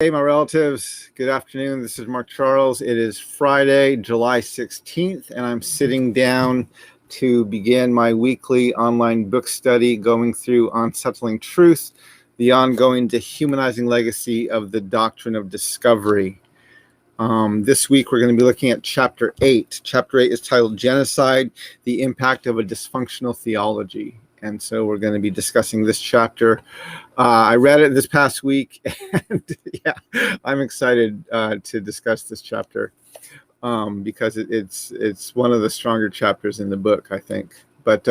Hey, my relatives. Good afternoon. This is Mark Charles. It is Friday, July 16th, and I'm sitting down to begin my weekly online book study going through Unsettling Truth, the ongoing Dehumanizing Legacy of the Doctrine of Discovery. This week, we're going to be looking at Chapter 8. Chapter 8 is titled Genocide, the Impact of a Dysfunctional Theology. And so we're going to be discussing this chapter. I read it this past week, and yeah, I'm excited to discuss this chapter because it's one of the stronger chapters in the book, I think. But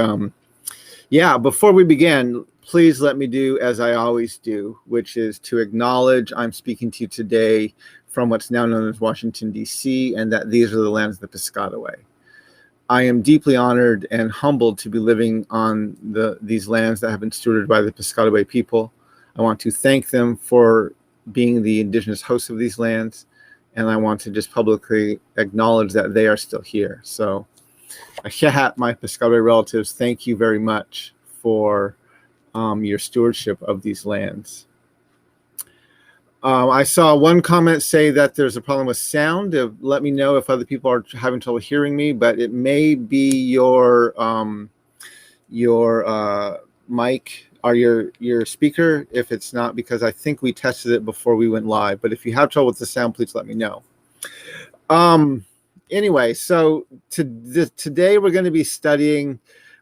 yeah, before we begin, please let me do as I always do, which is to acknowledge I'm speaking to you today from what's now known as Washington, D.C., and that these are the lands of the Piscataway. I am deeply honored and humbled to be living on these lands that have been stewarded by the Piscataway people. I want to thank them for being the indigenous hosts of these lands, and I want to just publicly acknowledge that they are still here. So, my Piscataway relatives, thank you very much for your stewardship of these lands. I saw one comment say that there's a problem with sound. Let me know if other people are having trouble hearing me, but it may be your mic or your speaker if it's not, because I think we tested it before we went live. But if you have trouble with the sound, please let me know. Anyway, so today we're going to be studying,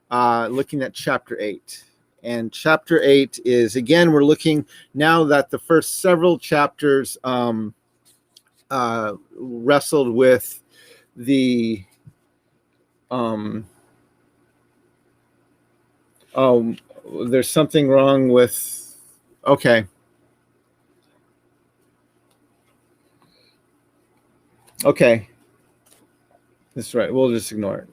looking at Chapter 8. And Chapter 8 is, again, we're looking now that the first several chapters wrestled with the there's something wrong with, okay. That's right, we'll just ignore it.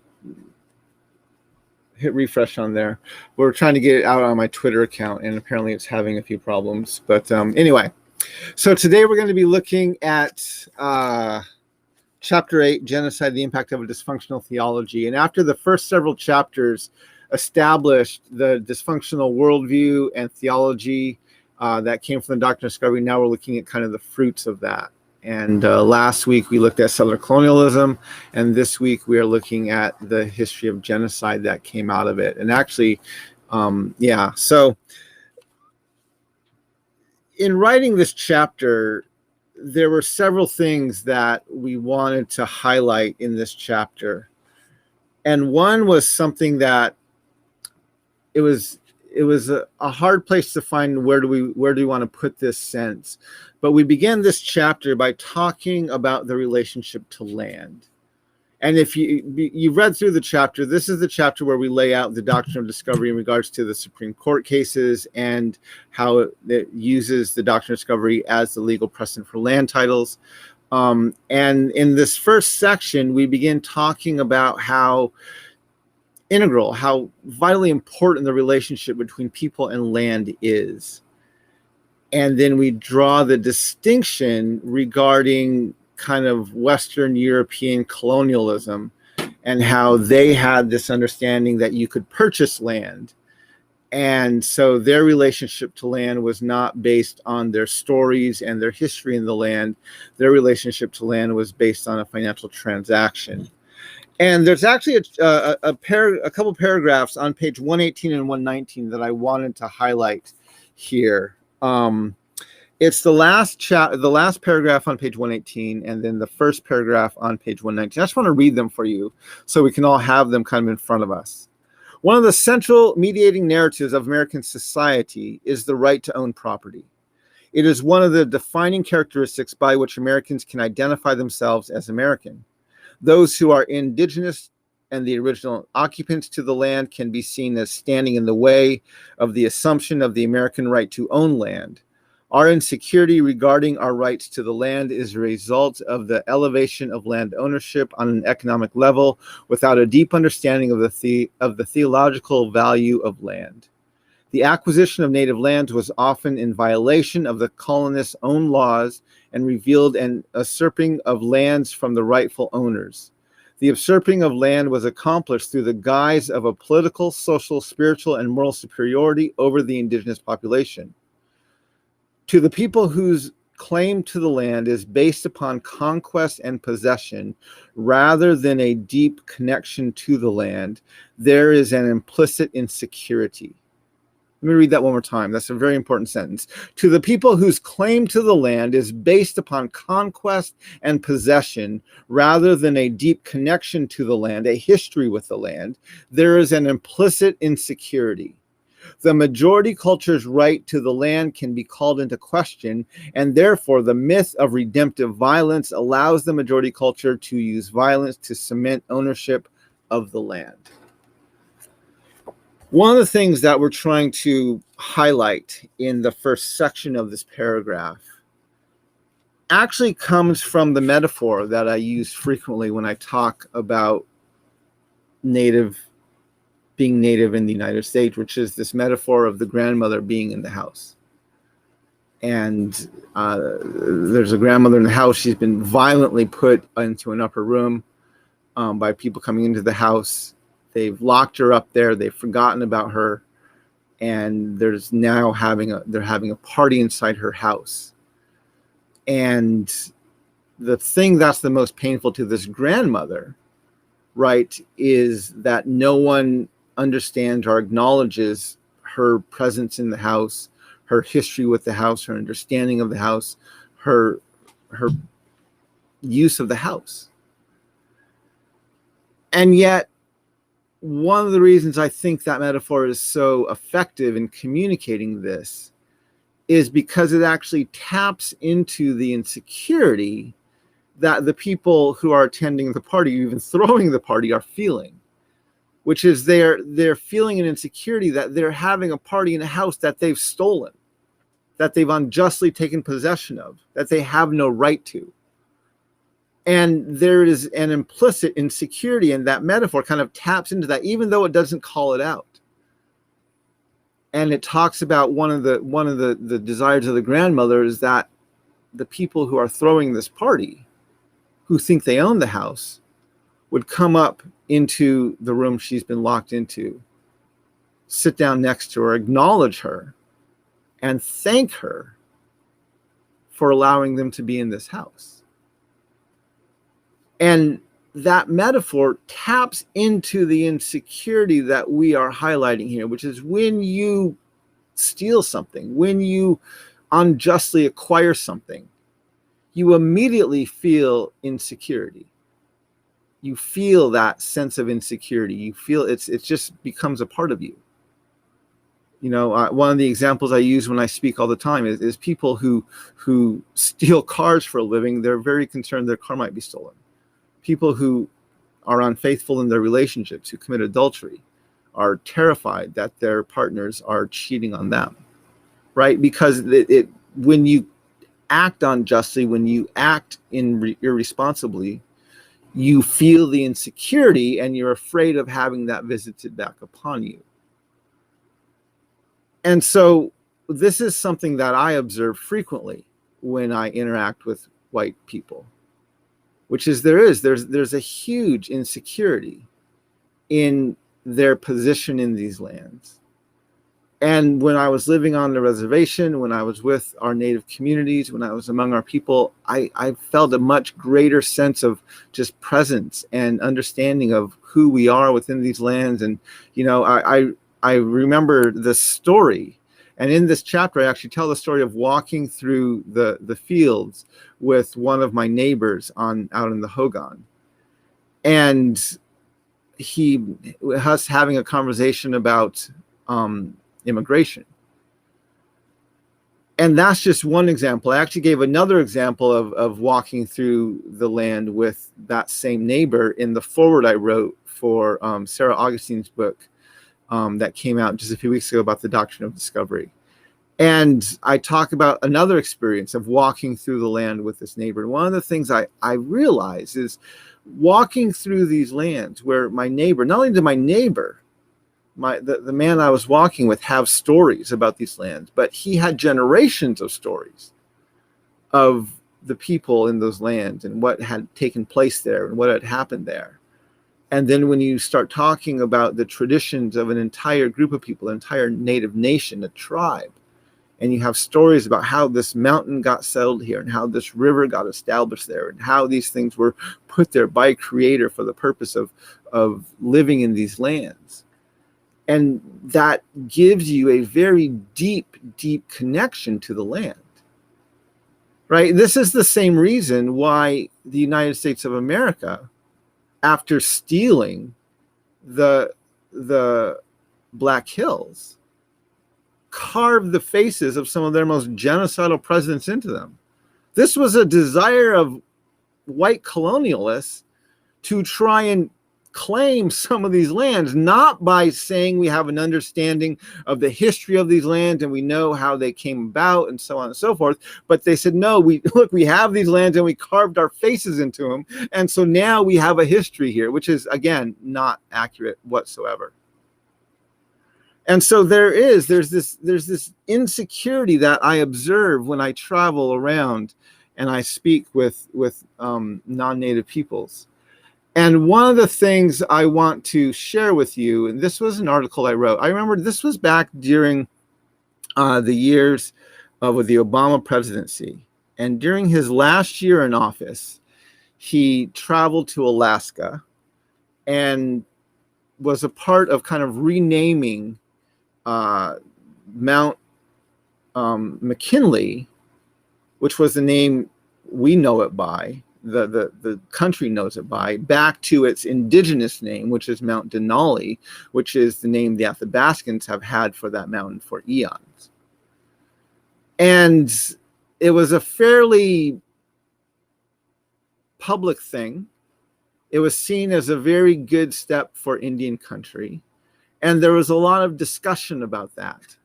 Hit refresh on there. We're trying to get it out on my Twitter account, and apparently it's having a few problems. But anyway, so today we're going to be looking at Chapter 8, Genocide, the Impact of a Dysfunctional Theology. And after the first several chapters established the dysfunctional worldview and theology that came from the Doctrine of Discovery, now we're looking at kind of the fruits of that. And last week we looked at settler colonialism, and this week we are looking at the history of genocide that came out of it. And actually, so in writing this chapter, there were several things that we wanted to highlight in this chapter. And one was something that it was a hard place to find where do we want to put this sense. But we began this chapter by talking about the relationship to land. And if you've read through the chapter, this is the chapter where we lay out the Doctrine of Discovery in regards to the Supreme Court cases and how it uses the Doctrine of Discovery as the legal precedent for land titles. And in this first section, we begin talking about how integral, how vitally important the relationship between people and land is. And then we draw the distinction regarding kind of Western European colonialism and how they had this understanding that you could purchase land. And so their relationship to land was not based on their stories and their history in the land. Their relationship to land was based on a financial transaction. And there's actually a couple paragraphs on page 118 and 119 that I wanted to highlight here. It's the last paragraph on page 118, and then the first paragraph on page 119. I just want to read them for you so we can all have them kind of in front of us. One of the central mediating narratives of American society is the right to own property. It is one of the defining characteristics by which Americans can identify themselves as American. Those who are indigenous and the original occupants to the land can be seen as standing in the way of the assumption of the American right to own land. Our insecurity regarding our rights to the land is a result of the elevation of land ownership on an economic level without a deep understanding of the theological value of land. The acquisition of native lands was often in violation of the colonists' own laws and revealed an usurping of lands from the rightful owners. The usurping of land was accomplished through the guise of a political, social, spiritual, and moral superiority over the indigenous population. To the people whose claim to the land is based upon conquest and possession rather than a deep connection to the land, there is an implicit insecurity. Let me read that one more time. That's a very important sentence. To the people whose claim to the land is based upon conquest and possession rather than a deep connection to the land, a history with the land, there is an implicit insecurity. The majority culture's right to the land can be called into question, and therefore the myth of redemptive violence allows the majority culture to use violence to cement ownership of the land. One of the things that we're trying to highlight in the first section of this paragraph actually comes from the metaphor that I use frequently when I talk about being native in the United States, which is this metaphor of the grandmother being in the house. And there's a grandmother in the house. She's been violently put into an upper room by people coming into the house. They've locked her up there. They've forgotten about her, and there's now they're having a party inside her house. And the thing that's the most painful to this grandmother, right, is that no one understands or acknowledges her presence in the house, her history with the house, her understanding of the house, her use of the house. And yet, one of the reasons I think that metaphor is so effective in communicating this is because it actually taps into the insecurity that the people who are attending the party, even throwing the party, are feeling, which is they're feeling an insecurity that they're having a party in a house that they've stolen, that they've unjustly taken possession of, that they have no right to. And there is an implicit insecurity, and that metaphor kind of taps into that, even though it doesn't call it out. And it talks about one of the desires of the grandmother is that the people who are throwing this party, who think they own the house, would come up into the room she's been locked into, sit down next to her, acknowledge her, and thank her for allowing them to be in this house. And that metaphor taps into the insecurity that we are highlighting here, which is when you steal something, when you unjustly acquire something, you immediately feel insecurity. You feel that sense of insecurity. You feel it just becomes a part of you. You know, one of the examples I use when I speak all the time is people who steal cars for a living. They're very concerned their car might be stolen. People who are unfaithful in their relationships, who commit adultery, are terrified that their partners are cheating on them, right? Because when you act unjustly, when you act irresponsibly, you feel the insecurity and you're afraid of having that visited back upon you. And so this is something that I observe frequently when I interact with white people, which is there's a huge insecurity in their position in these lands. And when I was living on the reservation, when I was with our native communities, when I was among our people, I felt a much greater sense of just presence and understanding of who we are within these lands. And, you know, I remember the story. And in this chapter, I actually tell the story of walking through the fields with one of my neighbors out in the Hogan. And us having a conversation about immigration. And that's just one example. I actually gave another example of walking through the land with that same neighbor in the foreword I wrote for Sarah Augustine's book that came out just a few weeks ago about the Doctrine of Discovery. And I talk about another experience of walking through the land with this neighbor. And one of the things I realize is walking through these lands where my neighbor, not only did my neighbor, the man I was walking with, have stories about these lands, but he had generations of stories of the people in those lands and what had taken place there and what had happened there. And then when you start talking about the traditions of an entire group of people, an entire native nation, a tribe, and you have stories about how this mountain got settled here and how this river got established there and how these things were put there by Creator for the purpose of living in these lands. And that gives you a very deep, deep connection to the land. Right? This is the same reason why the United States of America, after stealing the Black Hills, carved the faces of some of their most genocidal presidents into them. This was a desire of white colonialists to try and claim some of these lands, not by saying we have an understanding of the history of these lands and we know how they came about and so on and so forth, but they said, no, we have these lands and we carved our faces into them, and so now we have a history here, which is, again, not accurate whatsoever. And so there's this insecurity that I observe when I travel around and I speak with non-native peoples. And one of the things I want to share with you, and this was an article I wrote. I remember this was back during the years with the Obama presidency. And during his last year in office, he traveled to Alaska and was a part of kind of renaming Mount McKinley, which was the name we know it by, the country knows it by, back to its indigenous name, which is Mount Denali, which is the name the Athabascans have had for that mountain for eons. And it was a fairly public thing. It was seen as a very good step for Indian country. And there was a lot of discussion about that.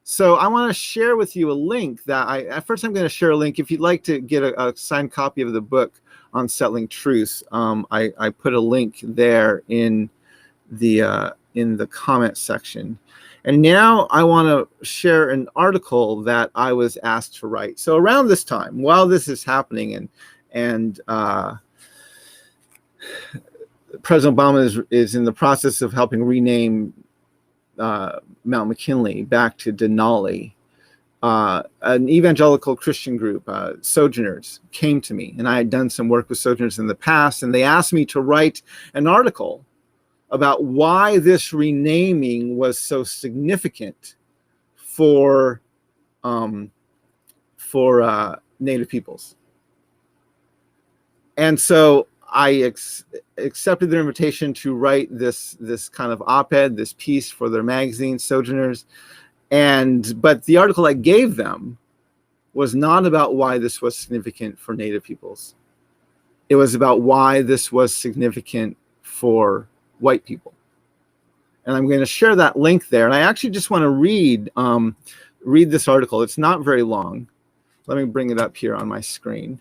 So I want to share with you a link that first I'm going to share a link. If you'd like to get a signed copy of the book, Unsettling Truths, I put a link there in the comment section. And now I want to share an article that I was asked to write. So around this time, while this is happening, and President Obama is in the process of helping rename Mount McKinley back to Denali, an evangelical Christian group, Sojourners, came to me, and I had done some work with Sojourners in the past, and they asked me to write an article about why this renaming was so significant for Native peoples. And so I accepted their invitation to write this kind of op-ed, this piece for their magazine, Sojourners. But the article I gave them was not about why this was significant for Native peoples. It was about why this was significant for white people. And I'm going to share that link there. And I actually just want to read this article. It's not very long. Let me bring it up here on my screen.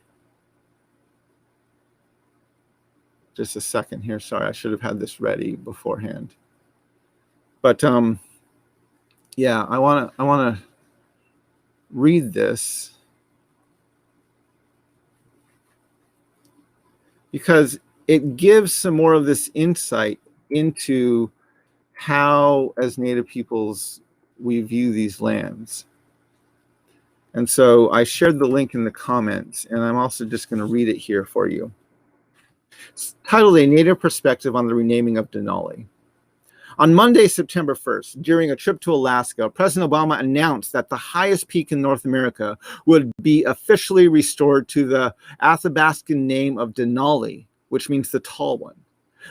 Just a second here. Sorry, I should have had this ready beforehand. But yeah, I want to read this because it gives some more of this insight into how, as Native peoples, we view these lands. And so I shared the link in the comments, and I'm also just going to read it here for you. It's titled A Native Perspective on the Renaming of Denali. On Monday, September 1st, during a trip to Alaska, President Obama announced that the highest peak in North America would be officially restored to the Athabascan name of Denali, which means the tall one.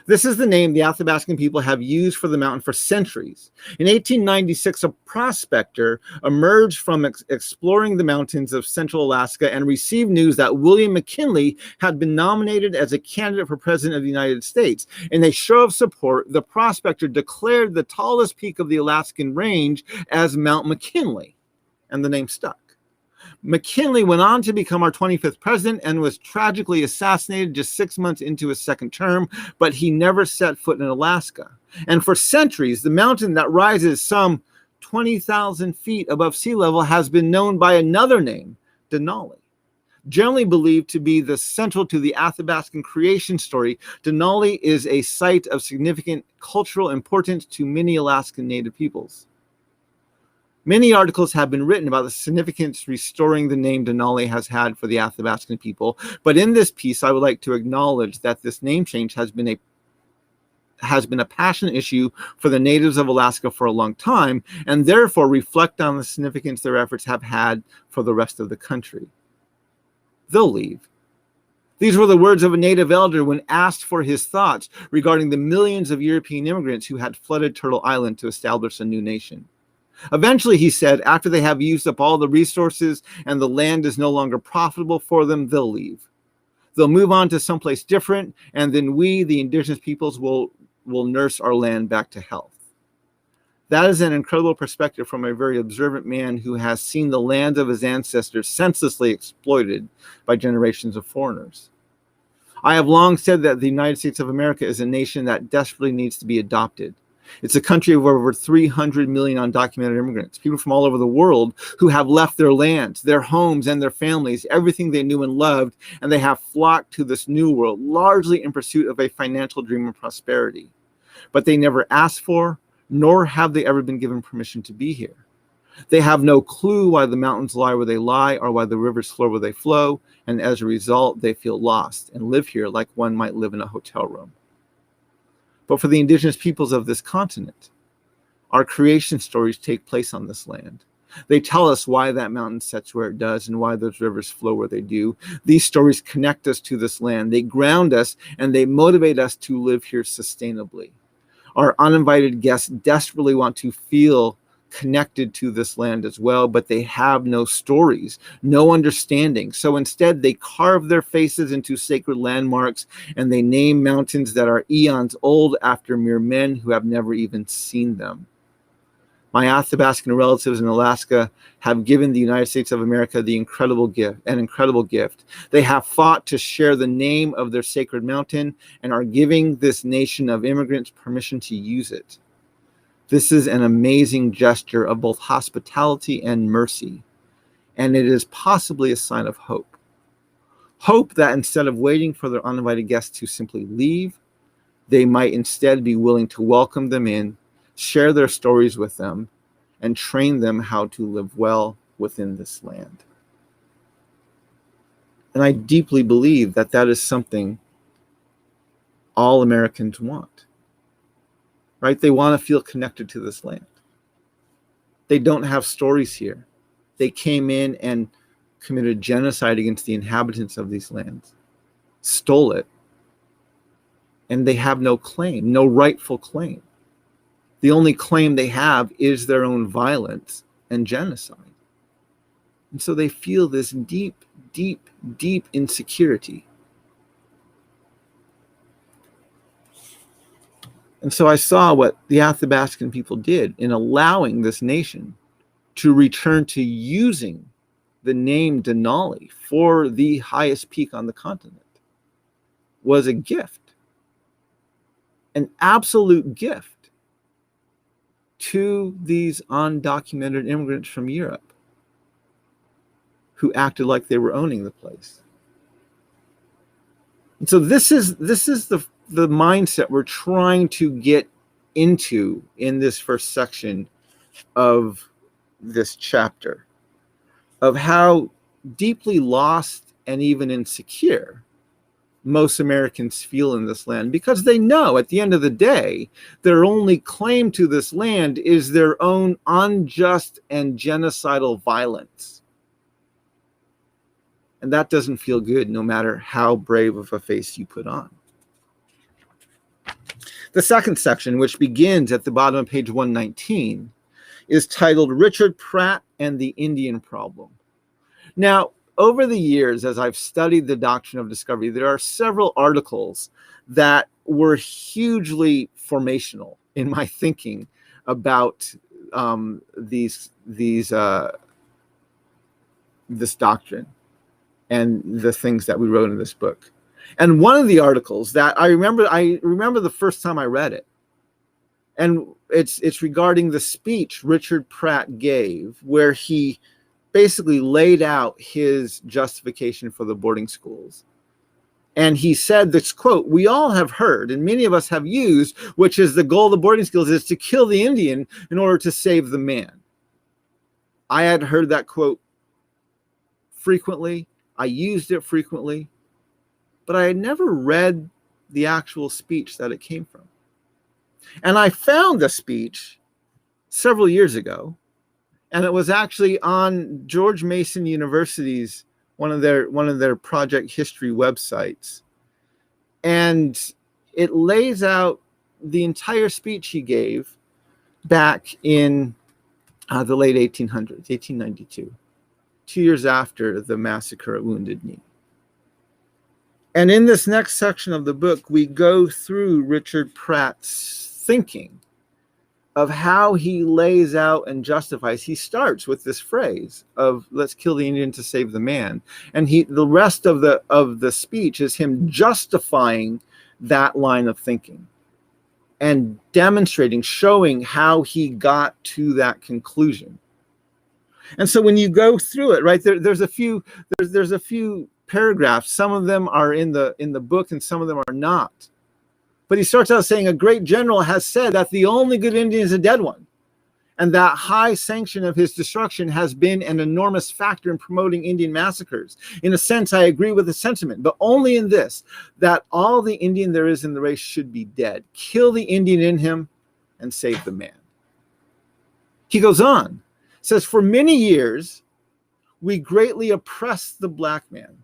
This is the name the Athabascan people have used for the mountain for centuries. In 1896, a prospector emerged from exploring the mountains of central Alaska and received news that William McKinley had been nominated as a candidate for president of the United States. In a show of support, the prospector declared the tallest peak of the Alaskan range as Mount McKinley, and the name stuck. McKinley went on to become our 25th president and was tragically assassinated just 6 months into his second term, but he never set foot in Alaska. And for centuries, the mountain that rises some 20,000 feet above sea level has been known by another name, Denali. Generally believed to be the central to the Athabascan creation story, Denali is a site of significant cultural importance to many Alaskan Native peoples. Many articles have been written about the significance restoring the name Denali has had for the Athabascan people, but in this piece, I would like to acknowledge that this name change has been a passionate issue for the natives of Alaska for a long time, and therefore reflect on the significance their efforts have had for the rest of the country. They'll leave. These were the words of a native elder when asked for his thoughts regarding the millions of European immigrants who had flooded Turtle Island to establish a new nation. Eventually, he said, after they have used up all the resources and the land is no longer profitable for them, they'll leave. They'll move on to someplace different, and then we, the indigenous peoples, will nurse our land back to health. That is an incredible perspective from a very observant man who has seen the land of his ancestors senselessly exploited by generations of foreigners. I have long said that the United States of America is a nation that desperately needs to be adopted. It's a country of over 300 million undocumented immigrants, people from all over the world who have left their lands, their homes, and their families, everything they knew and loved, and they have flocked to this new world, largely in pursuit of a financial dream of prosperity. But they never asked for, nor have they ever been given permission to be here. They have no clue why the mountains lie where they lie or why the rivers flow where they flow, and as a result, they feel lost and live here like one might live in a hotel room. But for the indigenous peoples of this continent, our creation stories take place on this land. They tell us why that mountain sets where it does and why those rivers flow where they do. These stories connect us to this land. They ground us and they motivate us to live here sustainably. Our uninvited guests desperately want to feel connected to this land as well, but they have no stories, no understanding. So instead, they carve their faces into sacred landmarks and they name mountains that are eons old after mere men who have never even seen them. My Athabascan relatives in Alaska have given the United States of America an incredible gift. They have fought to share the name of their sacred mountain and are giving this nation of immigrants permission to use it. This is an amazing gesture of both hospitality and mercy, and it is possibly a sign of hope. Hope that instead of waiting for their uninvited guests to simply leave, they might instead be willing to welcome them in, share their stories with them, and train them how to live well within this land. And I deeply believe that that is something all Americans want. Right? They want to feel connected to this land. They don't have stories here. They came in and committed genocide against the inhabitants of these lands, stole it, and they have no claim, no rightful claim. The only claim they have is their own violence and genocide. And so they feel this deep, deep, deep insecurity. And so I saw what the Athabascan people did in allowing this nation to return to using the name Denali for the highest peak on the continent was a gift, an absolute gift to these undocumented immigrants from Europe who acted like they were owning the place. And so this is the mindset we're trying to get into in this first section of this chapter, of how deeply lost and even insecure most Americans feel in this land, because they know at the end of the day, their only claim to this land is their own unjust and genocidal violence. And that doesn't feel good, no matter how brave of a face you put on. The second section, which begins at the bottom of page 119, is titled Richard Pratt and the Indian Problem. Now, over the years, as I've studied the Doctrine of Discovery, there are several articles that were hugely formational in my thinking about this doctrine and the things that we wrote in this book. And one of the articles that I remember the first time I read it, and it's regarding the speech Richard Pratt gave, where he basically laid out his justification for the boarding schools. And he said this quote, "We all have heard, and many of us have used, which is the goal of the boarding schools is to kill the Indian in order to save the man." I had heard that quote frequently. I used it frequently, but I had never read the actual speech that it came from. And I found the speech several years ago, and it was actually on George Mason University's one of their project history websites. And it lays out the entire speech he gave back in the late 1800s, 1892, 2 years after the massacre at Wounded Knee. And in this next section of the book, we go through Richard Pratt's thinking of how he lays out and justifies. He starts with this phrase of "let's kill the Indian to save the man," and the rest of the speech is him justifying that line of thinking and demonstrating, showing how he got to that conclusion. And so when you go through it, right, there's a few paragraphs. Some of them are in the book, and some of them are not. But he starts out saying, a great general has said that the only good Indian is a dead one, and that high sanction of his destruction has been an enormous factor in promoting Indian massacres. In a sense, I agree with the sentiment, but only in this, that all the Indian there is in the race should be dead. Kill the Indian in him and save the man. He goes on, says, for many years, we greatly oppressed the black man.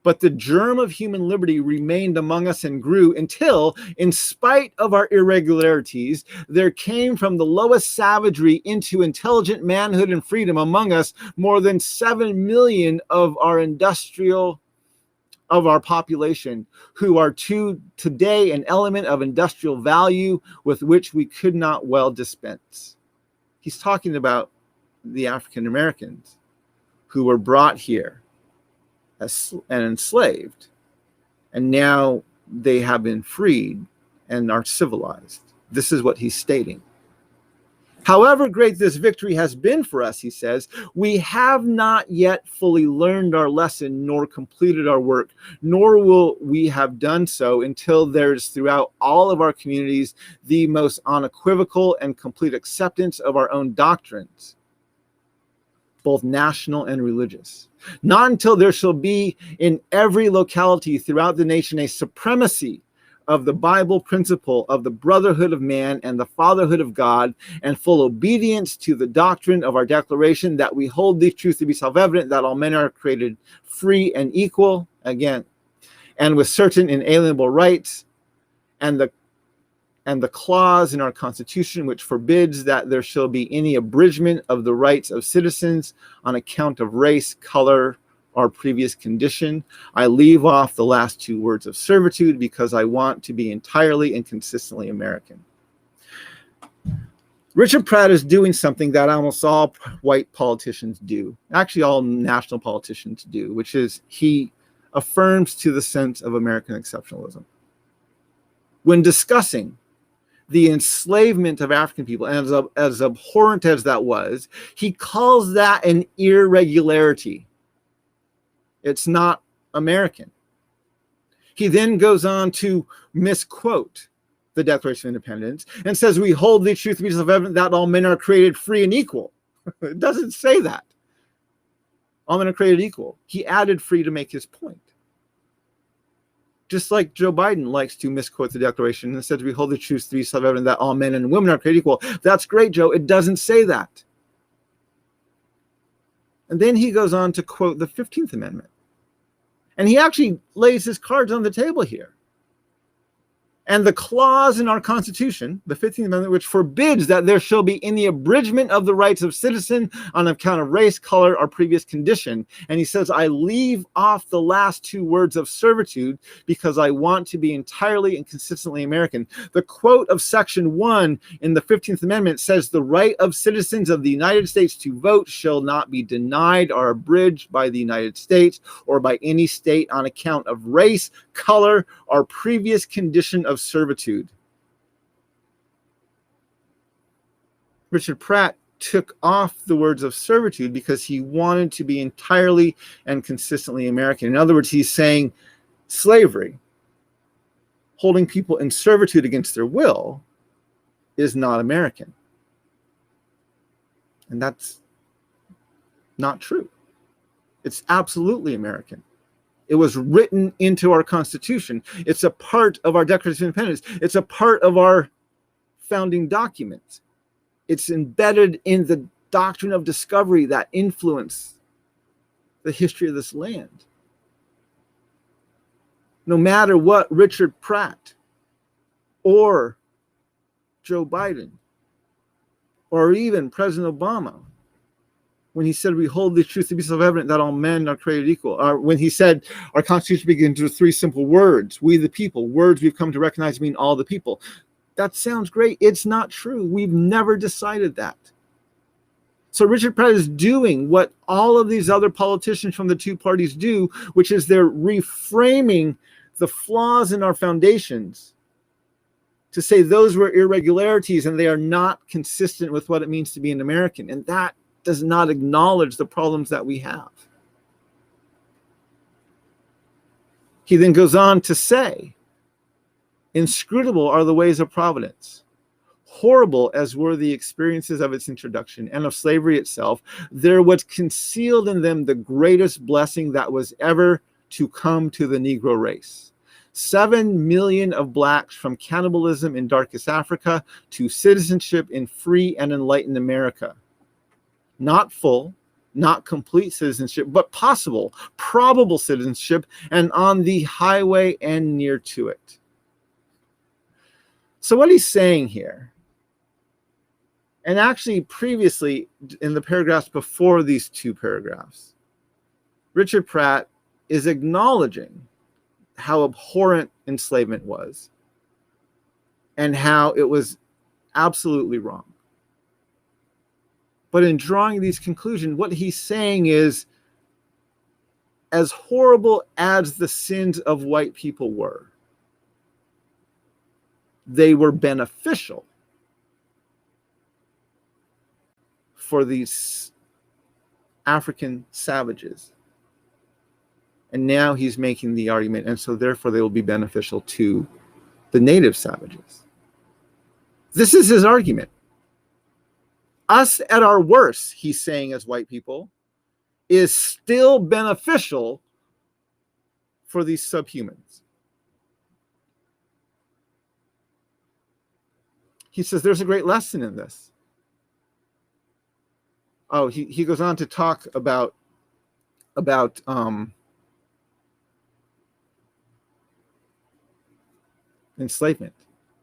But the germ of human liberty remained among us and grew until, in spite of our irregularities, there came from the lowest savagery into intelligent manhood and freedom among us more than 7 million of our population, who are today an element of industrial value with which we could not well dispense. He's talking about the African Americans who were brought here and enslaved, and now they have been freed and are civilized. This is what he's stating. However great this victory has been for us, he says, we have not yet fully learned our lesson nor completed our work, nor will we have done so until there's throughout all of our communities the most unequivocal and complete acceptance of our own doctrines, both national and religious. Not until there shall be in every locality throughout the nation a supremacy of the Bible principle of the brotherhood of man and the fatherhood of God, and full obedience to the doctrine of our declaration that we hold these truths to be self-evident, that all men are created free and equal, again, and with certain inalienable rights, and the clause in our Constitution which forbids that there shall be any abridgment of the rights of citizens on account of race, color, or previous condition. I leave off the last two words of servitude because I want to be entirely and consistently American. Richard Pratt is doing something that almost all white politicians do, actually all national politicians do, which is he affirms to the sense of American exceptionalism. When discussing the enslavement of African people, and as abhorrent as that was, he calls that an irregularity. It's not American. He then goes on to misquote the Declaration of Independence and says, we hold the truth to be self-evident that all men are created free and equal. It doesn't say that. All men are created equal. He added free to make his point. Just like Joe Biden likes to misquote the Declaration and says we hold the truth to be self-evident that all men and women are created equal. That's great, Joe. It doesn't say that. And then he goes on to quote the 15th Amendment. And he actually lays his cards on the table here. And the clause in our Constitution, the 15th Amendment, which forbids that there shall be any abridgment of the rights of citizen on account of race, color, or previous condition. And he says, I leave off the last two words of servitude because I want to be entirely and consistently American. The quote of Section 1 in the 15th Amendment says, the right of citizens of the United States to vote shall not be denied or abridged by the United States or by any state on account of race, color, or previous condition of servitude. Richard Pratt took off the words of servitude because he wanted to be entirely and consistently American. In other words, he's saying slavery, holding people in servitude against their will, is not American. And that's Not true. It's absolutely American. It was written into our Constitution. It's a part of our Declaration of Independence. It's a part of our founding document. It's embedded in the Doctrine of Discovery that influenced the history of this land. No matter what Richard Pratt or Joe Biden or even President Obama, when he said, we hold the truth to be self-evident that all men are created equal, or when he said, our Constitution begins with three simple words, we the people, words we've come to recognize mean all the people. That sounds great. It's not true. We've never decided that. So Richard Pratt is doing what all of these other politicians from the two parties do, which is they're reframing the flaws in our foundations to say those were irregularities and they are not consistent with what it means to be an American. And that does not acknowledge the problems that we have. He then goes on to say, inscrutable are the ways of providence. Horrible as were the experiences of its introduction and of slavery itself, there was concealed in them the greatest blessing that was ever to come to the Negro race. 7 million of blacks from cannibalism in darkest Africa to citizenship in free and enlightened America. Not full, not complete citizenship, but possible, probable citizenship, and on the highway and near to it. So what he's saying here, and actually previously in the paragraphs before these two paragraphs, Richard Pratt is acknowledging how abhorrent enslavement was and how it was absolutely wrong. But in drawing these conclusions, what he's saying is, as horrible as the sins of white people were, they were beneficial for these African savages. And now he's making the argument, and so therefore they will be beneficial to the native savages. This is his argument. Us at our worst, he's saying as white people, is still beneficial for these subhumans. He says there's a great lesson in this. Oh, he goes on to talk about enslavement.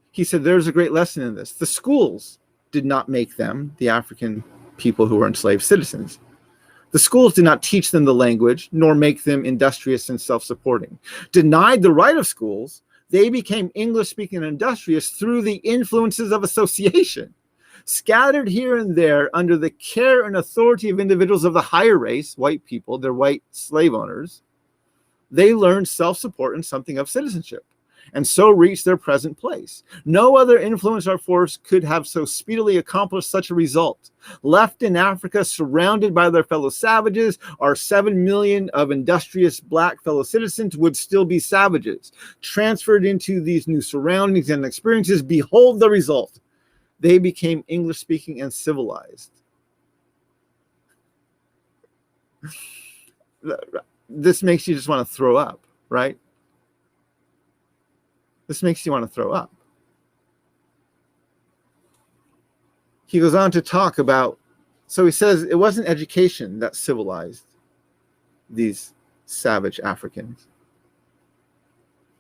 He said there's a great lesson in this. The schools did not make them, the African people who were enslaved, citizens. The schools did not teach them the language, nor make them industrious and self-supporting. Denied the right of schools, they became English-speaking and industrious through the influences of association. Scattered here and there under the care and authority of individuals of the higher race, white people, their white slave owners, they learned self-support and something of citizenship, and so reached their present place. No other influence or force could have so speedily accomplished such a result. Left in Africa, surrounded by their fellow savages, our 7 million of industrious black fellow citizens would still be savages. Transferred into these new surroundings and experiences, behold the result. They became English-speaking and civilized. This makes you just want to throw up, right? This makes you want to throw up. He goes on to talk about, so he says it wasn't education that civilized these savage Africans.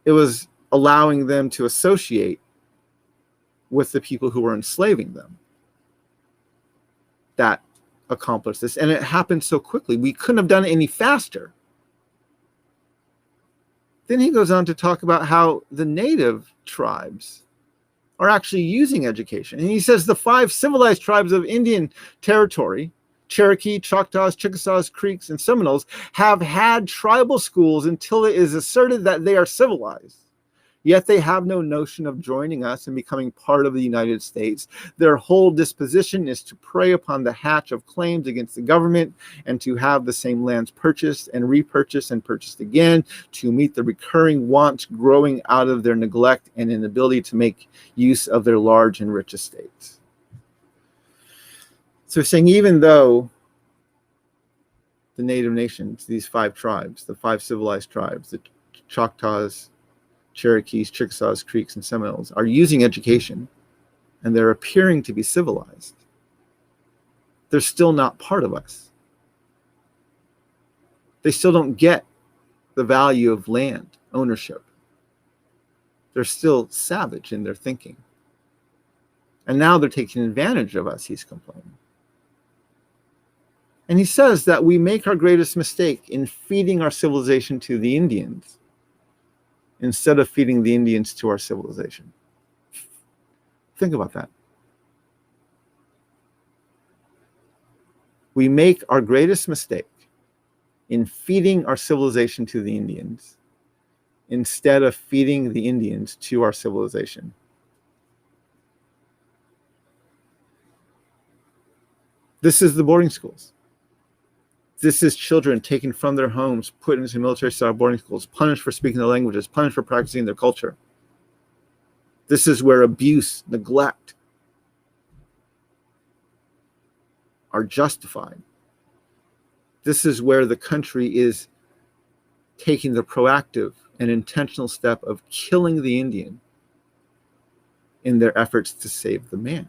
It was allowing them to associate with the people who were enslaving them that accomplished this. And it happened so quickly. We couldn't have done it any faster. Then he goes on to talk about how the native tribes are actually using education. And he says the 5 civilized tribes of Indian territory, Cherokee, Choctaws, Chickasaws, Creeks, and Seminoles, have had tribal schools until it is asserted that they are civilized. Yet they have no notion of joining us and becoming part of the United States. Their whole disposition is to prey upon the hatch of claims against the government and to have the same lands purchased and repurchased and purchased again to meet the recurring wants growing out of their neglect and inability to make use of their large and rich estates. So saying even though the native nations, these 5 tribes, the 5 civilized tribes, the Choctaws, Cherokees, Chickasaws, Creeks, and Seminoles, are using education, and they're appearing to be civilized. They're still not part of us. They still don't get the value of land ownership. They're still savage in their thinking. And now they're taking advantage of us, he's complaining. And he says that we make our greatest mistake in feeding our civilization to the Indians instead of feeding the Indians to our civilization. Think about that. We make our greatest mistake in feeding our civilization to the Indians instead of feeding the Indians to our civilization. This is the boarding schools. This is children taken from their homes, put into military-style boarding schools, punished for speaking their languages, punished for practicing their culture. This is where abuse, neglect are justified. This is where the country is taking the proactive and intentional step of killing the Indian in their efforts to save the man.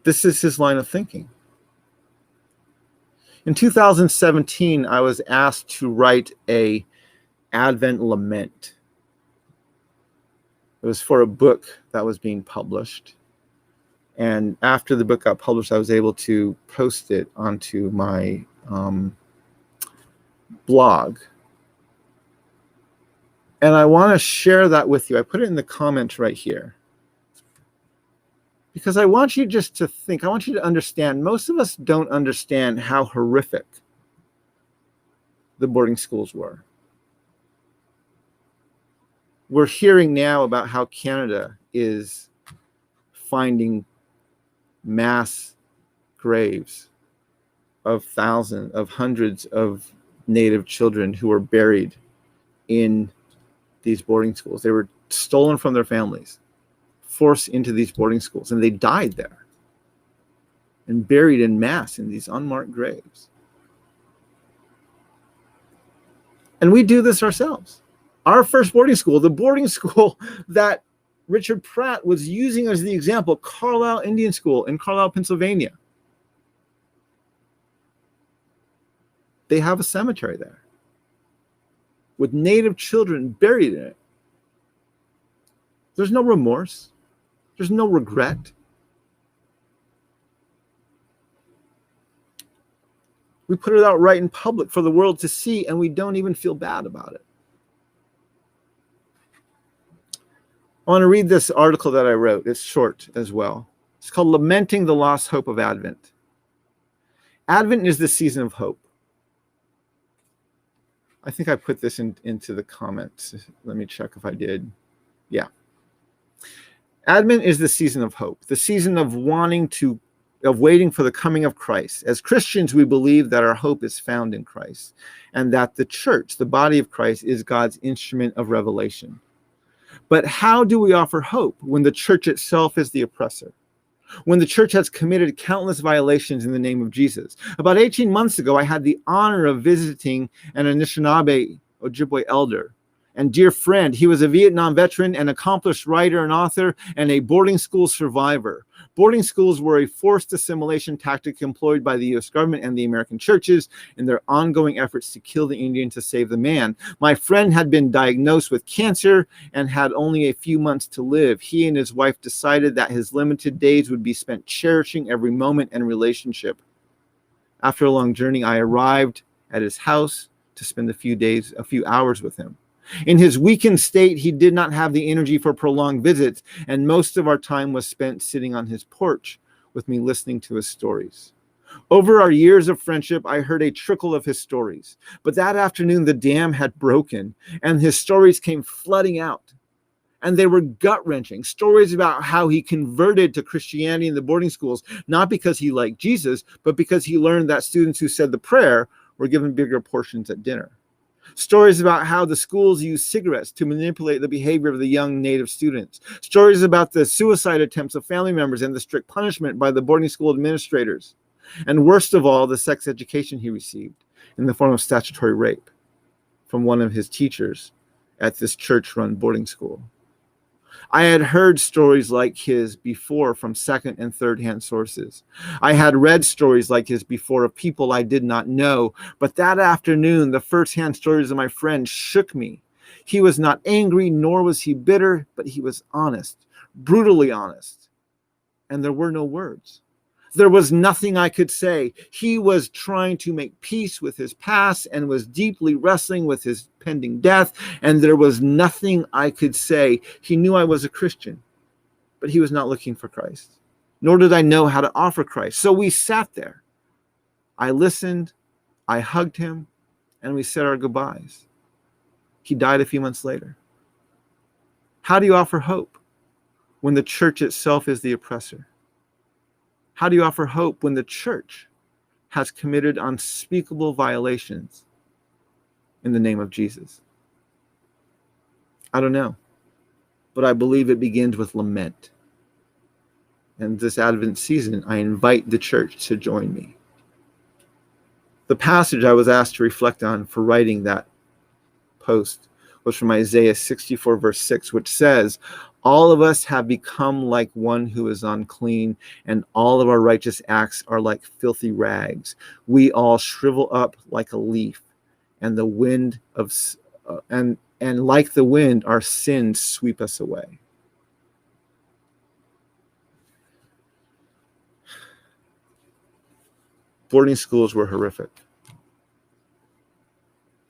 This is his line of thinking. In 2017, I was asked to write an Advent lament. It was for a book that was being published. And after the book got published, I was able to post it onto my blog. And I want to share that with you. I put it in the comments right here. Because I want you just to think, I want you to understand, most of us don't understand how horrific the boarding schools were. We're hearing now about how Canada is finding mass graves of thousands, of hundreds of Native children who were buried in these boarding schools. They were stolen from their families, forced into these boarding schools, and they died there and buried in mass in these unmarked graves. And we do this ourselves. Our first boarding school, the boarding school that Richard Pratt was using as the example, Carlisle Indian School in Carlisle, Pennsylvania. They have a cemetery there with Native children buried in it. There's no remorse. There's no regret. We put it out right in public for the world to see, and we don't even feel bad about it. I want to read this article that I wrote. It's short as well. It's called Lamenting the Lost Hope of Advent. Advent is the season of hope. I think I put this into the comments. Let me check if I did. Yeah. Advent is the season of hope, the season of waiting for the coming of Christ. As Christians, we believe that our hope is found in Christ, and that the church, the body of Christ, is God's instrument of revelation. But how do we offer hope when the church itself is the oppressor? When the church has committed countless violations in the name of Jesus? About 18 months ago, I had the honor of visiting an Anishinaabe Ojibwe elder and dear friend. He was a Vietnam veteran, an accomplished writer and author, and a boarding school survivor. Boarding schools were a forced assimilation tactic employed by the U.S. government and the American churches in their ongoing efforts to kill the Indian to save the man. My friend had been diagnosed with cancer and had only a few months to live. He and his wife decided that his limited days would be spent cherishing every moment and relationship. After a long journey, I arrived at his house to spend a few hours with him. In his weakened state, he did not have the energy for prolonged visits, and most of our time was spent sitting on his porch with me listening to his stories. Over our years of friendship, I heard a trickle of his stories. But that afternoon, the dam had broken, and his stories came flooding out. And they were gut-wrenching. Stories about how he converted to Christianity in the boarding schools, not because he liked Jesus, but because he learned that students who said the prayer were given bigger portions at dinner. Stories about how the schools used cigarettes to manipulate the behavior of the young Native students. Stories about the suicide attempts of family members and the strict punishment by the boarding school administrators. And worst of all, the sex education he received in the form of statutory rape from one of his teachers at this church-run boarding school. I had heard stories like his before from second and third-hand sources. I had read stories like his before of people I did not know, but that afternoon, the first-hand stories of my friend shook me. He was not angry, nor was he bitter, but he was honest, brutally honest. And there were no words. There was nothing I could say. He was trying to make peace with his past and was deeply wrestling with his pending death, and there was nothing I could say. He knew I was a Christian, but he was not looking for Christ, nor did I know how to offer Christ. So we sat there. I listened, I hugged him, and we said our goodbyes. He died a few months later. How do you offer hope when the church itself is the oppressor? How do you offer hope when the church has committed unspeakable violations in the name of Jesus? I don't know, but I believe it begins with lament. And this Advent season, I invite the church to join me. The passage I was asked to reflect on for writing that post was from Isaiah 64, verse 6, which says, "All of us have become like one who is unclean, and all of our righteous acts are like filthy rags. We all shrivel up like a leaf, and the wind of and like the wind, our sins sweep us away." Boarding schools were horrific.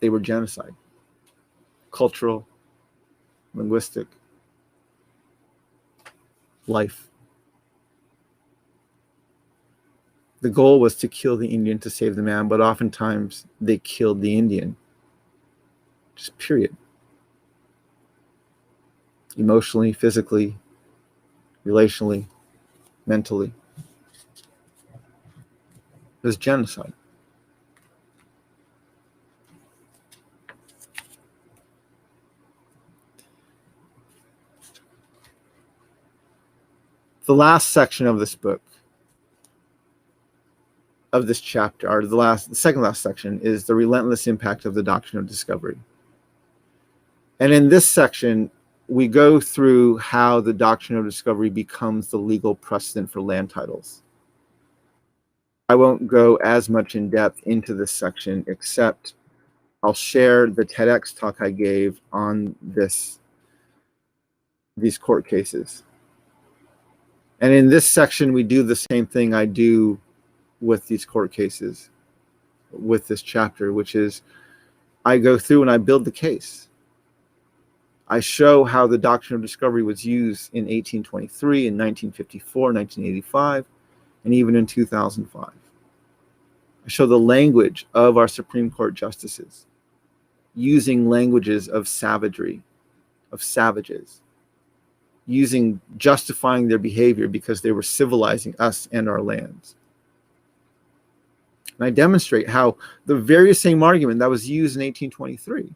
They were genocide, cultural, linguistic, life. The goal was to kill the Indian to save the man, but oftentimes they killed the Indian. Just period. Emotionally, physically, relationally, mentally. It was genocide. The last section of this book, of this chapter, or the second last section, is the relentless impact of the Doctrine of Discovery. And in this section, we go through how the Doctrine of Discovery becomes the legal precedent for land titles. I won't go as much in depth into this section, except I'll share the TEDx talk I gave on these court cases. And in this section, we do the same thing I do with these court cases, with this chapter, which is I go through and I build the case. I show how the Doctrine of Discovery was used in 1823, in 1954, 1985, and even in 2005. I show the language of our Supreme Court justices using languages of savagery, of savages, justifying their behavior because they were civilizing us and our lands. And I demonstrate how the very same argument that was used in 1823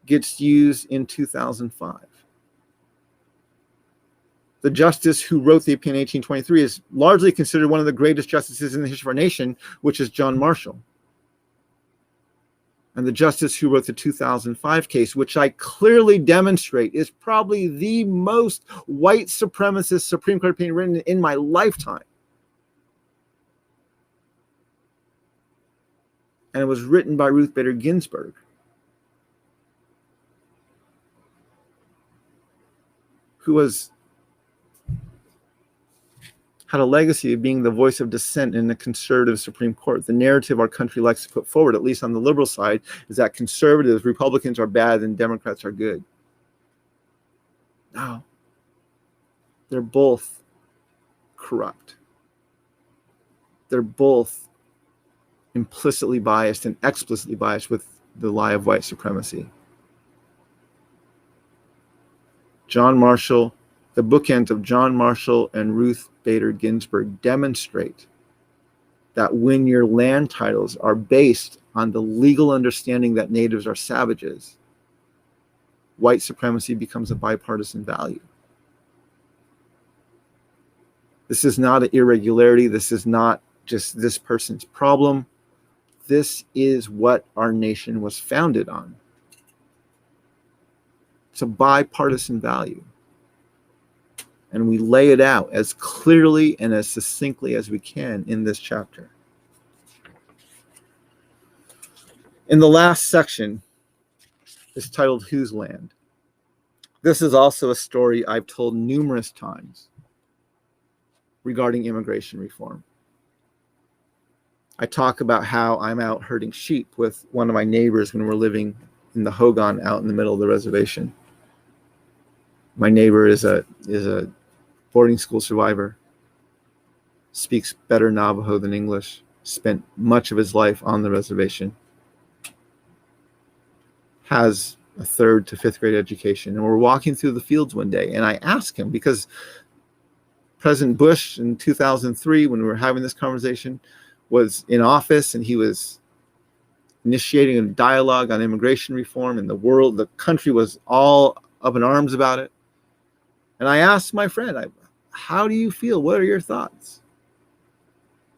gets used in 2005. The justice who wrote the opinion in 1823 is largely considered one of the greatest justices in the history of our nation, which is John Marshall. And the justice who wrote the 2005 case, which I clearly demonstrate is probably the most white supremacist Supreme Court opinion written in my lifetime. And it was written by Ruth Bader Ginsburg, who had a legacy of being the voice of dissent in the conservative Supreme Court. The narrative our country likes to put forward, at least on the liberal side, is that conservatives, Republicans are bad and Democrats are good. No. They're both corrupt. They're both implicitly biased and explicitly biased with the lie of white supremacy. John Marshall, the bookends of John Marshall and Ruth Bader Ginsburg demonstrate that when your land titles are based on the legal understanding that natives are savages, white supremacy becomes a bipartisan value. This is not an irregularity. This is not just this person's problem. This is what our nation was founded on. It's a bipartisan value. And we lay it out as clearly and as succinctly as we can in this chapter. In the last section is titled Whose Land? This is also a story I've told numerous times regarding immigration reform. I talk about how I'm out herding sheep with one of my neighbors when we're living in the Hogan out in the middle of the reservation. My neighbor is a boarding school survivor, speaks better Navajo than English, spent much of his life on the reservation, has a 3rd to 5th grade education. And we're walking through the fields one day, and I asked him, because President Bush in 2003, when we were having this conversation, was in office, and he was initiating a dialogue on immigration reform, and the country was all up in arms about it. And I asked my friend, how do you feel? What are your thoughts?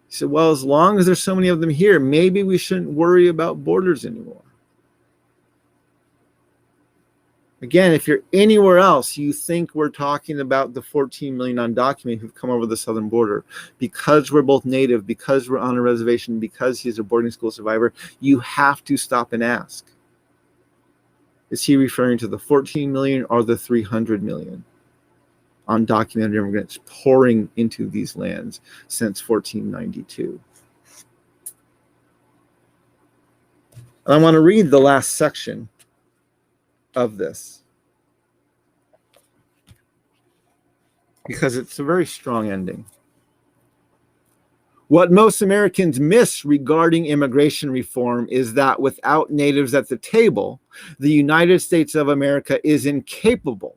He said, well, as long as there's so many of them here, maybe we shouldn't worry about borders anymore. Again, if you're anywhere else, you think we're talking about the 14 million undocumented who've come over the southern border. Because we're both native, because we're on a reservation, because he's a boarding school survivor, you have to stop and ask, is he referring to the 14 million or the 300 million undocumented immigrants pouring into these lands since 1492? And I want to read the last section of this, because it's a very strong ending. What most Americans miss regarding immigration reform is that without natives at the table, the United States of America is incapable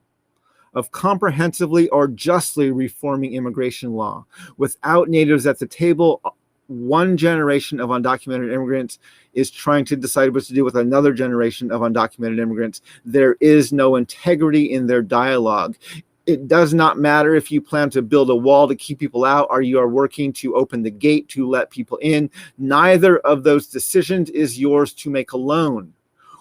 of comprehensively or justly reforming immigration law. Without natives at the table, one generation of undocumented immigrants is trying to decide what to do with another generation of undocumented immigrants. There is no integrity in their dialogue. It does not matter if you plan to build a wall to keep people out or you are working to open the gate to let people in. Neither of those decisions is yours to make alone.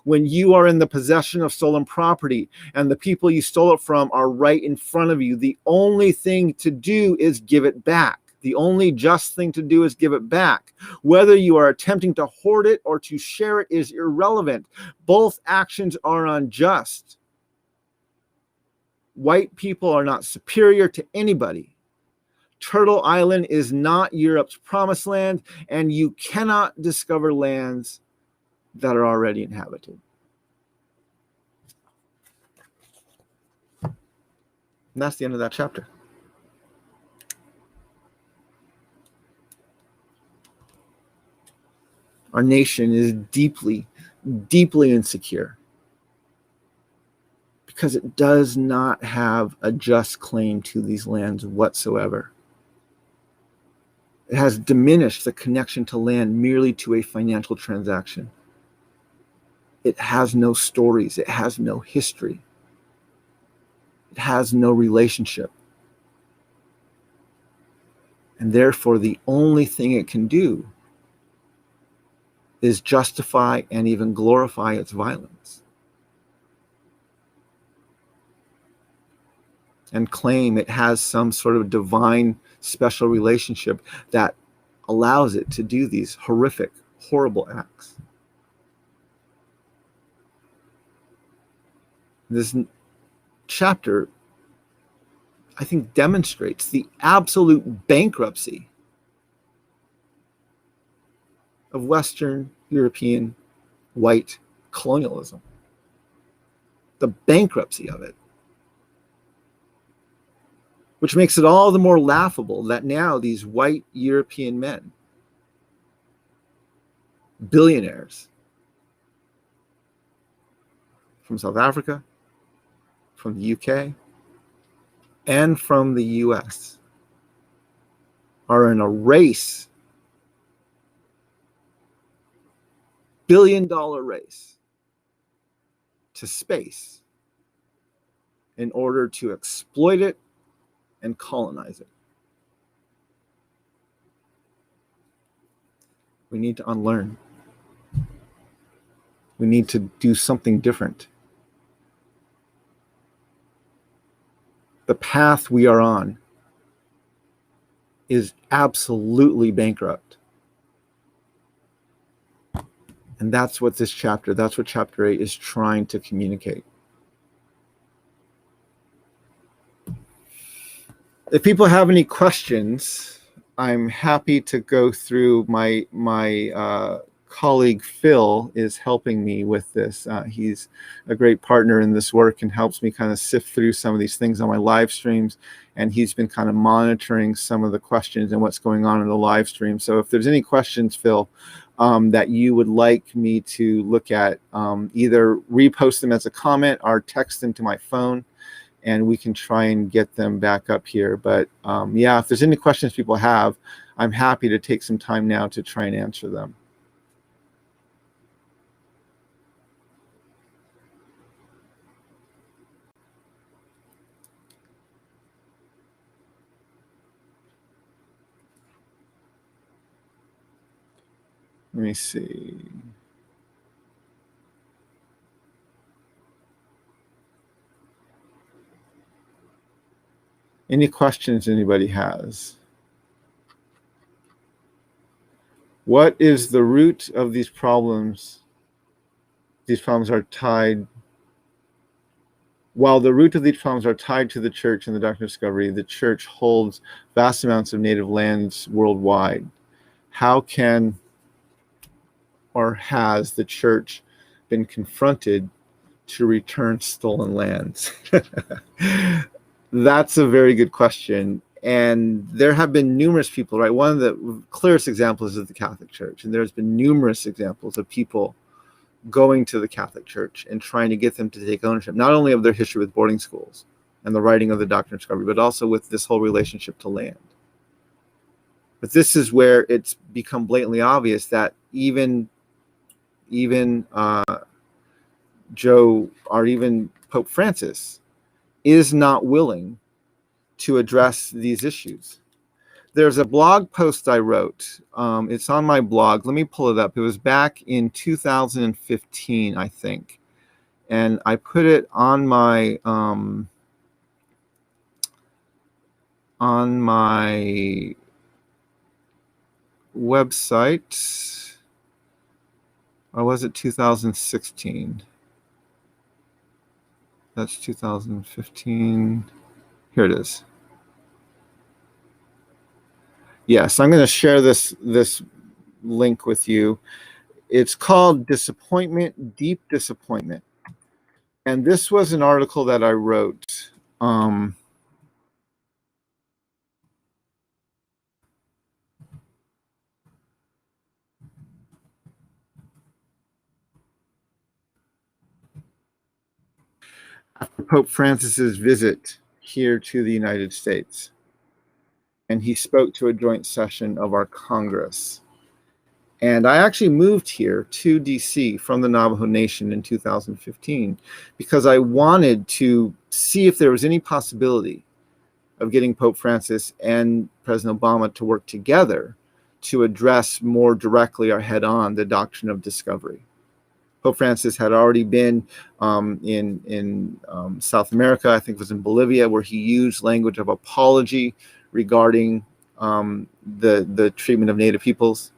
When you are in the possession of stolen property and the people you stole it from are right in front of you, the only thing to do is give it back. The only just thing to do is give it back. Whether you are attempting to hoard it or to share it is irrelevant. Both actions are unjust. White people are not superior to anybody. Turtle Island is not Europe's promised land, and you cannot discover lands that are already inhabited. And that's the end of that chapter. Our nation is deeply, deeply insecure because it does not have a just claim to these lands whatsoever. It has diminished the connection to land merely to a financial transaction. It has no stories. It has no history. It has no relationship. And therefore, the only thing it can do is justify and even glorify its violence and claim it has some sort of divine special relationship that allows it to do these horrific, horrible acts. This chapter, I think, demonstrates the absolute bankruptcy of Western European white colonialism. The bankruptcy of it. Which makes it all the more laughable that now these white European men, billionaires from South Africa, from the UK, and from the US, are in a race, billion-dollar race, to space in order to exploit it and colonize it. We need to unlearn. We need to do something different. The path we are on is absolutely bankrupt. And that's what chapter 8 is trying to communicate. If people have any questions, I'm happy to go through. My colleague Phil is helping me with this. He's a great partner in this work and helps me kind of sift through some of these things on my live streams. And he's been kind of monitoring some of the questions and what's going on in the live stream. So if there's any questions, Phil, that you would like me to look at, either repost them as a comment or text them to my phone, and we can try and get them back up here. But yeah, if there's any questions people have, I'm happy to take some time now to try and answer them. Let me see. Any questions anybody has? What is the root of these problems? These problems are tied. While the root of these problems are tied to the church and the Doctrine of Discovery, the church holds vast amounts of native lands worldwide. How can or has the church been confronted to return stolen lands? That's a very good question. And there have been numerous people, right? One of the clearest examples is the Catholic Church. And there's been numerous examples of people going to the Catholic Church and trying to get them to take ownership, not only of their history with boarding schools and the writing of the Doctrine of Discovery, but also with this whole relationship to land. But this is where it's become blatantly obvious that even Joe, or even Pope Francis, is not willing to address these issues. There's a blog post I wrote. It's on my blog. Let me pull it up. It was back in 2015, I think. And I put it on my website. Or was it 2016? That's 2015. Here it is. Yes, I'm going to share this link with you. It's called Disappointment, Deep Disappointment. And this was an article that I wrote. After Pope Francis's visit here to the United States. And he spoke to a joint session of our Congress. And I actually moved here to DC from the Navajo Nation in 2015 because I wanted to see if there was any possibility of getting Pope Francis and President Obama to work together to address more directly or head-on the Doctrine of Discovery. Pope Francis had already been in South America, I think it was in Bolivia, where he used language of apology regarding the treatment of Native peoples.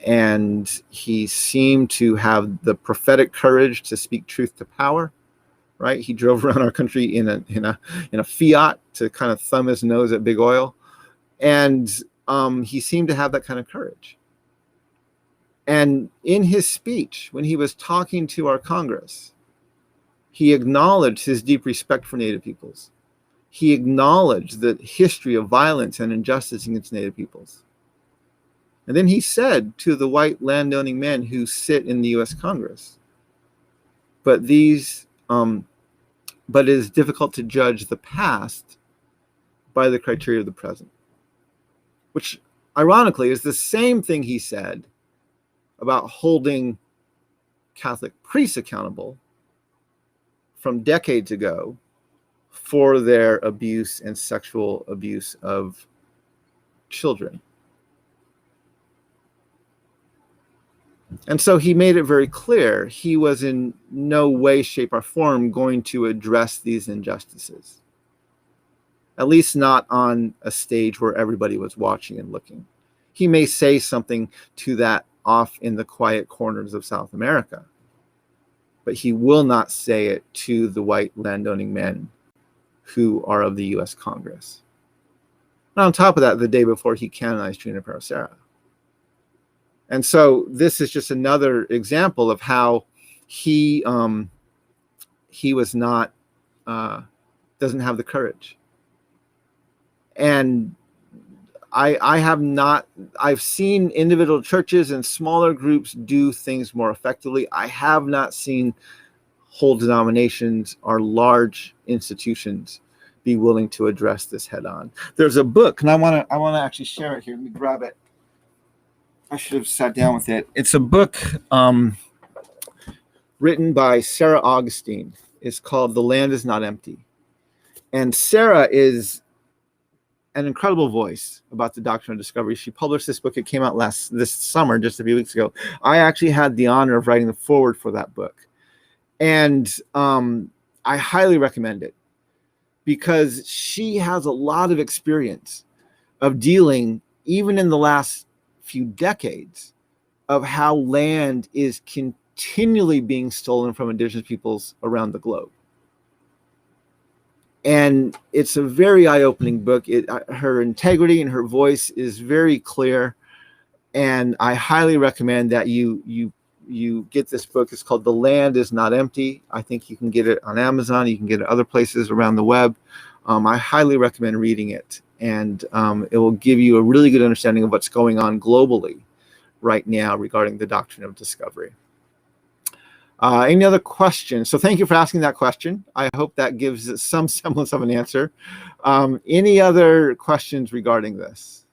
And he seemed to have the prophetic courage to speak truth to power, right? He drove around our country in a Fiat to kind of thumb his nose at big oil. And he seemed to have that kind of courage. And in his speech, when he was talking to our Congress, he acknowledged his deep respect for Native peoples. He acknowledged the history of violence and injustice against Native peoples. And then he said to the white landowning men who sit in the U.S. Congress, but it is difficult to judge the past by the criteria of the present. Which, ironically, is the same thing he said about holding Catholic priests accountable from decades ago for their abuse and sexual abuse of children. And so he made it very clear he was in no way, shape, or form going to address these injustices, at least not on a stage where everybody was watching and looking. He may say something to that off in the quiet corners of South America, but he will not say it to the white landowning men who are of the U.S. Congress. And on top of that, the day before, he canonized Junipero Serra. And so this is just another example of how he was not, doesn't have the courage. And I've seen individual churches and smaller groups do things more effectively. I have not seen whole denominations or large institutions be willing to address this head on. There's a book, and I want to actually share it here. Let me grab it. I should have sat down with it. It's a book written by Sarah Augustine. It's called The Land Is Not Empty. And Sarah is an incredible voice about the Doctrine of Discovery. She published this book. It came out this summer, just a few weeks ago. I actually had the honor of writing the foreword for that book. And I highly recommend it because she has a lot of experience of dealing, even in the last few decades, of how land is continually being stolen from indigenous peoples around the globe. And it's a very eye-opening book. Her integrity and her voice is very clear, and I highly recommend that you get this book. It's called The Land Is Not Empty. I think you can get it on Amazon. You can get it other places around the web. I highly recommend reading it, and it will give you a really good understanding of what's going on globally right now regarding the Doctrine of Discovery. Any other questions? So thank you for asking that question. I hope that gives some semblance of an answer. Any other questions regarding this?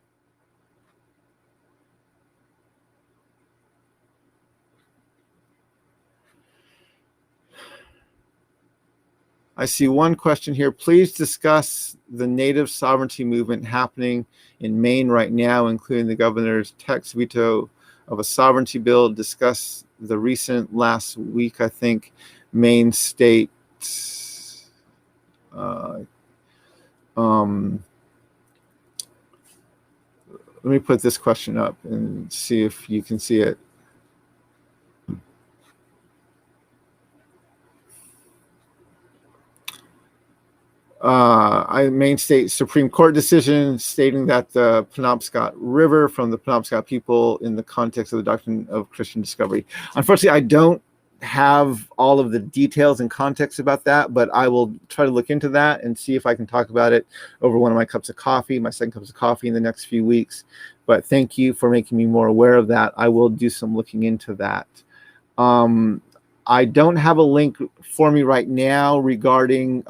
I see one question here. Please discuss the native sovereignty movement happening in Maine right now, including the governor's text veto of a sovereignty bill. Discuss the recent last week, I think, Maine state. Let me put this question up and see if you can see it. Maine State Supreme Court decision stating that the Penobscot River from the Penobscot people in the context of the Doctrine of Christian Discovery. Unfortunately, I don't have all of the details and context about that, but I will try to look into that and see if I can talk about it over one of my cups of coffee, my second cups of coffee in the next few weeks. But thank you for making me more aware of that. I will do some looking into that. I don't have a link for me right now regarding,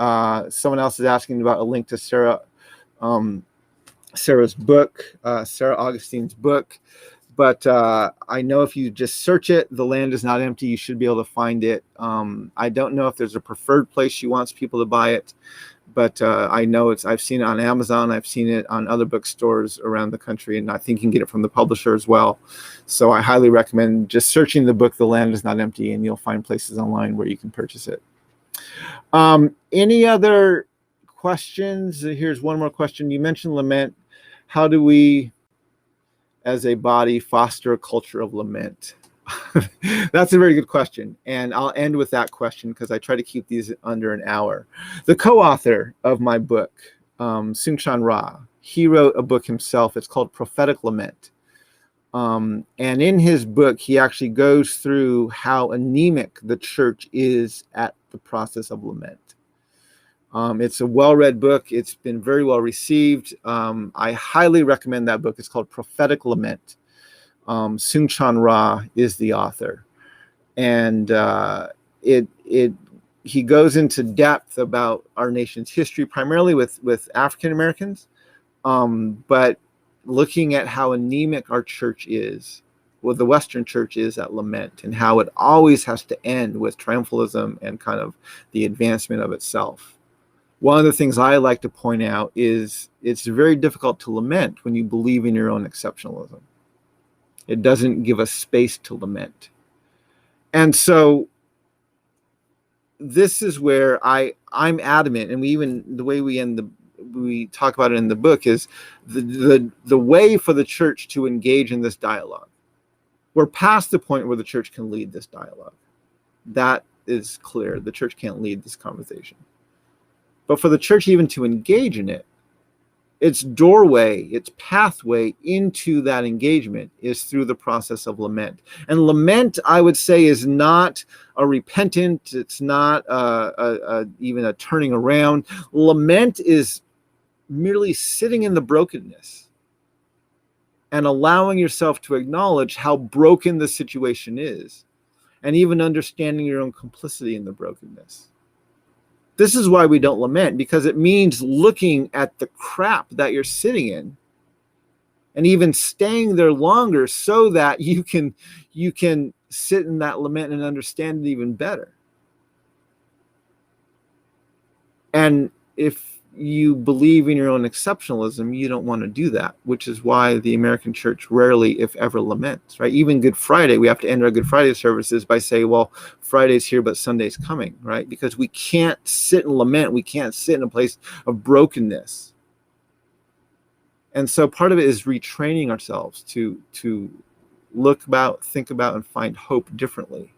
someone else is asking about a link to Sarah's book, Sarah Augustine's book. But I know if you just search it, The Land Is Not Empty, you should be able to find it. I don't know if there's a preferred place she wants people to buy it, but I know I've seen it on Amazon. I've seen it on other bookstores around the country, and I think you can get it from the publisher as well. So I highly recommend just searching the book, The Land Is Not Empty, and you'll find places online where you can purchase it. Any other questions? Here's one more question. You mentioned lament. How do we, as a body, foster a culture of lament? That's a very good question. And I'll end with that question because I try to keep these under an hour. The co-author of my book, Soong-Chan, he wrote a book himself. It's called Prophetic Lament. And in his book, he actually goes through how anemic the church is at the process of lament. It's a well-read book. It's been very well received. I highly recommend that book. It's called Prophetic Lament. Soong-Chan is the author. And he goes into depth about our nation's history, primarily with African Americans, but looking at how anemic our church is, well, the Western church is at lament, and how it always has to end with triumphalism and kind of the advancement of itself. One of the things I like to point out is it's very difficult to lament when you believe in your own exceptionalism. It doesn't give us space to lament. And so this is where I'm adamant, and the way we talk about it in the book is the way for the church to engage in this dialogue. We're past the point where the church can lead this dialogue. That is clear. The church can't lead this conversation. But for the church even to engage in it, its doorway, its pathway into that engagement is through the process of lament. And lament, I would say, is not a repentant. It's not even a turning around. Lament is merely sitting in the brokenness and allowing yourself to acknowledge how broken the situation is, and even understanding your own complicity in the brokenness. This is why we don't lament, because it means looking at the crap that you're sitting in and even staying there longer so that you can sit in that lament and understand it even better. And if you believe in your own exceptionalism, you don't want to do that, which is why the American church rarely, if ever, laments, right? Even Good Friday, we have to end our Good Friday services by saying, well, Friday's here, but Sunday's coming, right? Because we can't sit and lament. We can't sit in a place of brokenness. And so part of it is retraining ourselves to look about, think about, and find hope differently.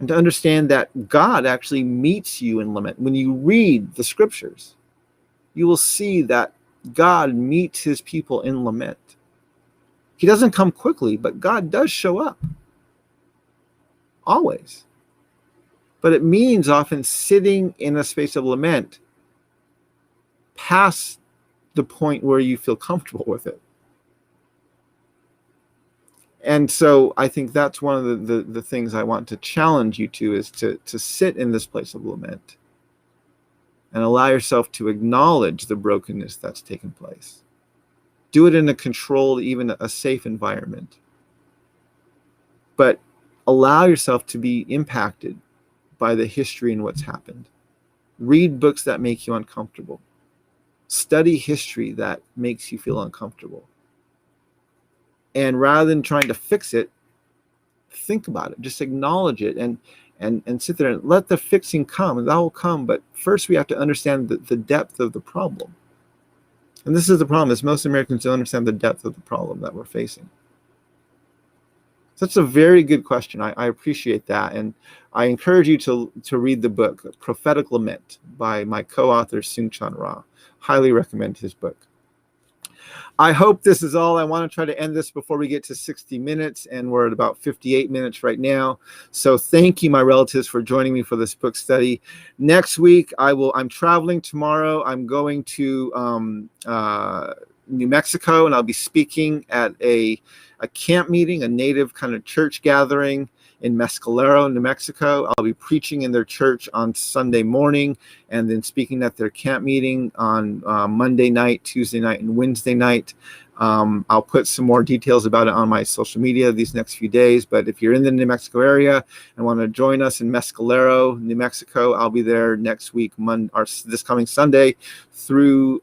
And to understand that God actually meets you in lament. When you read the scriptures, you will see that God meets his people in lament. He doesn't come quickly, but God does show up. Always. But it means often sitting in a space of lament past the point where you feel comfortable with it. And so I think that's one of the things I want to challenge you to, is to sit in this place of lament and allow yourself to acknowledge the brokenness that's taken place. Do it in a controlled, even a safe environment. But allow yourself to be impacted by the history and what's happened. Read books that make you uncomfortable. Study history that makes you feel uncomfortable. And rather than trying to fix it, think about it. Just acknowledge it and sit there and let the fixing come. And that will come. But first we have to understand the depth of the problem. And this is the problem, is most Americans don't understand the depth of the problem that we're facing. So that's a very good question. I appreciate that. And I encourage you to read the book, Prophetic Lament, by my co-author, Soong-Chan. Highly recommend his book. I hope this is all. I want to try to end this before we get to 60 minutes, and we're at about 58 minutes right now. So thank you, my relatives, for joining me for this book study. Next week, I'm traveling tomorrow. I'm going to New Mexico, and I'll be speaking at a camp meeting, a native kind of church gathering in Mescalero, New Mexico. I'll be preaching in their church on Sunday morning, and then speaking at their camp meeting on Monday night, Tuesday night, and Wednesday night. I'll put some more details about it on my social media these next few days. But if you're in the New Mexico area and want to join us in Mescalero, New Mexico, I'll be there next week, this coming Sunday through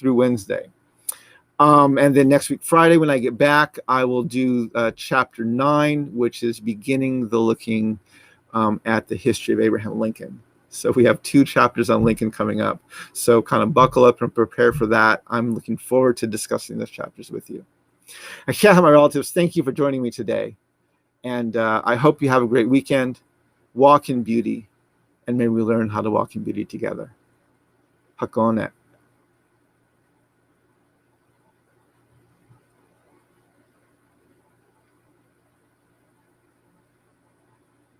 Wednesday. And then next week, Friday, when I get back, I will do chapter 9, which is beginning the looking at the history of Abraham Lincoln. So we have 2 chapters on Lincoln coming up. So kind of buckle up and prepare for that. I'm looking forward to discussing those chapters with you. Again, my relatives, thank you for joining me today. And I hope you have a great weekend. Walk in beauty, and may we learn how to walk in beauty together. Hakone.